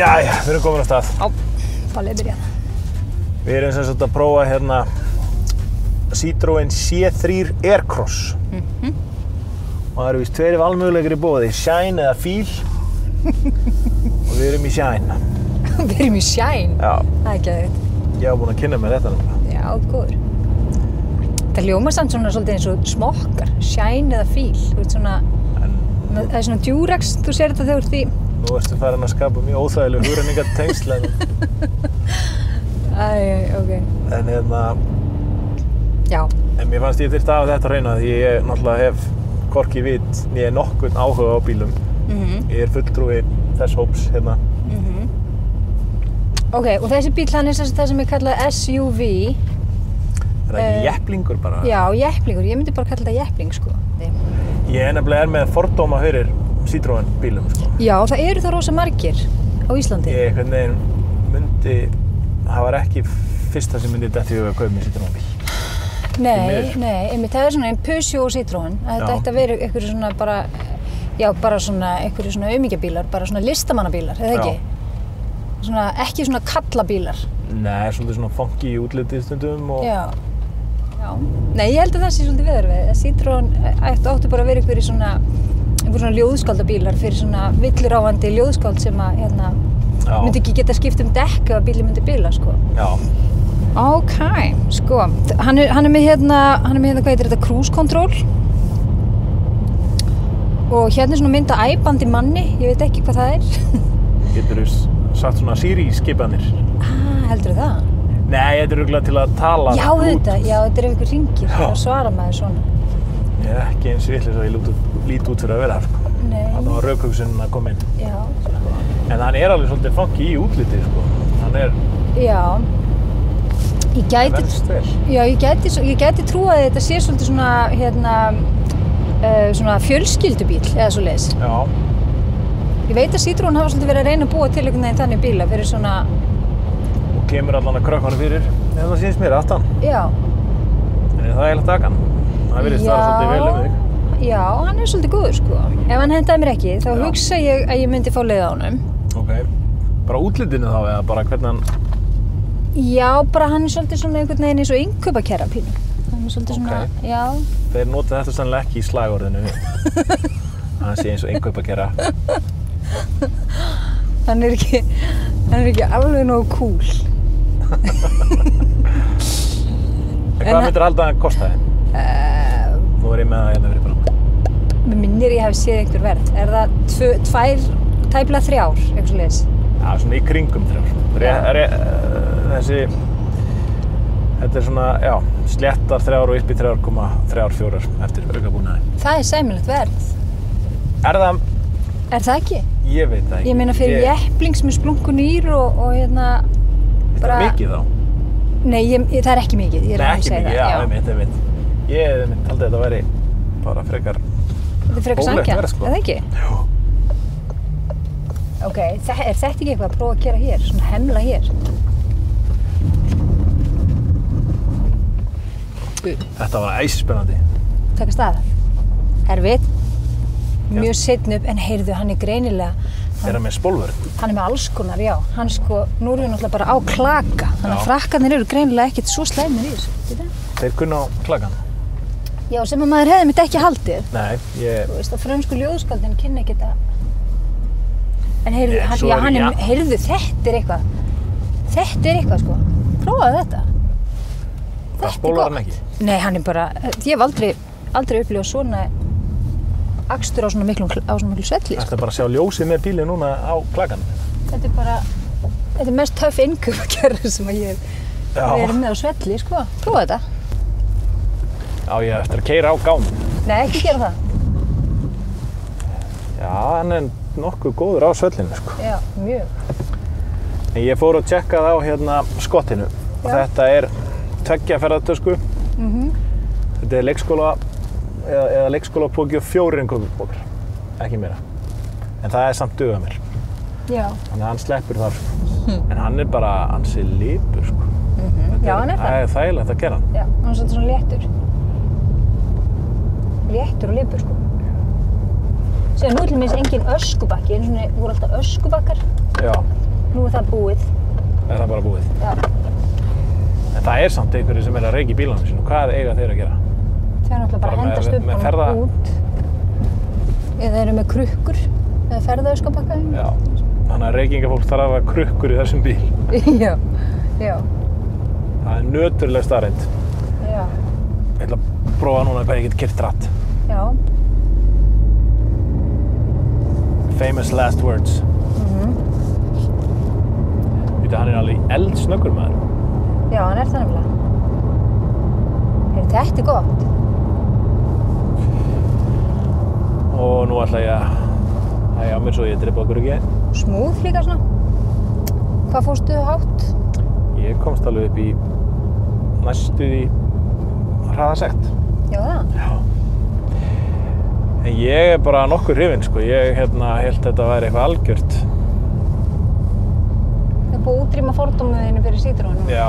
Jæja, við erum komin á stað. Já, ballið byrjað. Við erum sem sagt að prófa hérna Citroen C3 Aircross. Og það eru víst tveir valmöguleikar í boði, Shine eða Feel. Og við erum í Shine. Við erum í Shine? Já. Það er ekki aðeins. Ég hef búin að kynna mér þetta nefnilega. Já, góður. Það hljómar samt svona svolítið eins og smokkar, Shine eða Feel. Þú veist svona, það er svona Durex, þú sér þetta þegar þú ert í. Nú ertu farin að skapa mjög óþægileg hugrenningatengsl Ok. En hérna, Já. en mér fannst ég þyrfti að hafa þetta að reyna því ég náttúrulega hef hvorki vit né nokkurn áhuga á bílum. Ég er fulltrúi þess hóps hérna. Ok, og þessi bíl hann er það sem er kallað SUV. Er það ekki jepplingur bara? Já, jepplingur. Ég myndi bara kalla þetta jeppling, sko. Ég er nefnilega með fordóma fyrir Citroen bílum, sko. Já, það eru það rosa margir á Íslandi. Ég einhvern veginn myndi, það var ekki fyrsta sem myndi detti í hug að kaupa mér Citroen bíl. Nei, einmitt, það er svona einn Peugeot og Citroen. Þetta ætti að vera einhverju svona bara, já, bara svona einhverju svona aumingjabílar, bara svona listamannabílar, eða ekki? Svona, ekki svona kallabílar. Nei, svolítið svona funky í útlitið stundum og... Já. Nei, ég held að það sé svolítið veðurveið. Citroen áttu bara að vera einhverju svona ljóðskaldabílar fyrir svona villuráfandi ljóðskald sem að, myndi ekki geta skipt dekk ef að bílinn myndi bila, sko. Já. Ok, sko, hann er með hérna, hvað heitir þetta, cruise control. Og hérna er svona mynd af æpandi manni, ég veit ekki hvað það er. Geturðu sagt svona Siri-skipanir? Heldurðu það? Nei, þetta er örugglega til að tala Já, þetta er einhver hringir, þá svarar maður svona. Ég er ekki eins vitlaus að ég lít út fyrir að vera, sko. Nei. Þarna var rökhugsunin að koma inn. Já. En hann er alveg svolítið funky í útlitið, sko. Hann er... Já. Ég gæti... Venst vel. Já, ég gæti trúað að þetta sé svolítið svona, svona fjölskyldubíl, eða svoleiðis. Já. Ég veit að Citroen hafa svolítið verið að reyna að búa til einhvern veginn þannig bíla fyrir svona... Og kemur allan að krökkunum fyrir, ef það sýnist mér, aftan. Já. En það er eiginlega takan. Það virðist það svolítið vel um þig. Já, hann er svolítið góður, sko. Ef hann hendaði mér ekki, þá hugsa ég að ég myndi fá leið á honum. Ok. Bara útlitinu þá, eða bara hvernig hann... Já, bara hann er svolítið svona einhvern veginn eins og innkaupakerra pínu. Hann er svolítið svona, já. Þeir nota þetta sannlega ekki í slagorðinu. Hann sé eins og innkaupakerra. Hann er ekki alveg nógu cool. Hvað myndir halda að hann kostaði? Nú er ég með það hérna fyrir bara. Mér minnir ég hef séð einhver verð. Er það tæplega 3 ár, eitthvað svoleiðis? Já, svona í kringum 3 ár. Þetta er svona, já, sléttar 3 ár og upp í 3,34 eftir aukabúnaði. Það er sæmilegt verð. Er það? Er það ekki? Ég veit það ekki. Ég meina fyrir jeppling sem er splunkunýr og hérna... Þetta er mikið þá? Nei, það er ekki mikið. Nei, ekki mikið, já, einmitt. Ég haldið að þetta væri bara frekar... Þetta er frekar sanngjarnt, sko. eða ekki? Jú. Ok, er þetta ekki eitthvað að prófa að gera hér? Svona hemla hér? Þetta var æsispennandi. Taka stað. Erfitt. Mjög seinna upp, en heyrðu, hann er greinilega... Er hann með spólvörn? Hann er með alls konar, já. Hann sko, nú erum við náttúrulega bara á klaka. Þannig að frakkarnir eru greinilega ekkert svo slæmir í þessu, veit það? Þeir kunna á klakan? Já, sem að maður hefði mitt ekki haldið. Nei, Þú veist, að frönsku ljóðskaldin kynna ekki þetta. En heyrðu, heyrðu, þetta er eitthvað. Þetta er eitthvað, sko. Prófaðu þetta. Það spólar hann ekki? Nei, hann er bara, ég hef aldrei upplifað svona akstur á svona miklu svelli. Þetta er bara að sjá ljósið með bílinn núna á klakan. Þetta er mest töff innkaupakerra sem að ég hef verið með á svelli, sko. Prófa þetta. Já, ég eftir að keyra á gám. Nei, ekki gera það. Já, hann er nokkuð góður á svellinu, sko. Já, mjög. En ég fór og tjekkaði á hérna skottinu. Og þetta er 2 ferðartösku. Þetta er leikskóla eða leikskólapóki og 4 innkaupapokkar. Ekki meira. En það er samt duga mér. Já. Þannig að hann sleppur þar, sko. En hann er bara ansi lipur, sko. Já, hann er það. Það er þægilegt að gera hann. Já, hann er svolítið svona léttur. Léttur og lipur, sko. Síðan nú til minnst engin öskubakki, einu svona voru alltaf öskubakkar. Já. Nú er það búið. Er það bara búið? Já. En það er samt einhverjir sem að reykja í bílunum sínum. Hvað eiga þeir að gera? Þeir náttúrulega bara hendast upp og út. Eða eru með krukkur eða ferðaöskapakka. Já, þannig að reykingafólk þarf að hafa krukkur í þessum bíl. Já, já. Það er nöturleg staðreynd. Já. Ég ætla að prófa núna hvað ég get keyrt hratt. Já. Famous last words. Veitu, hann er alveg eldsnöggur maður. Já, hann er það nefnilega. Þetta er gott. Og nú ætla ég að hægja á mér svo ég dribba okkur ekki. Smúð líka svona. Hvað fórstu hátt? Ég komst alveg upp í næstu í hraðasekt. Já, það? Já. En ég er bara nokkur hrifinn, sko. Ég hélt þetta væri eitthvað algjört. Það er búið að útrýma fordóminu fyrir Citroen. Já.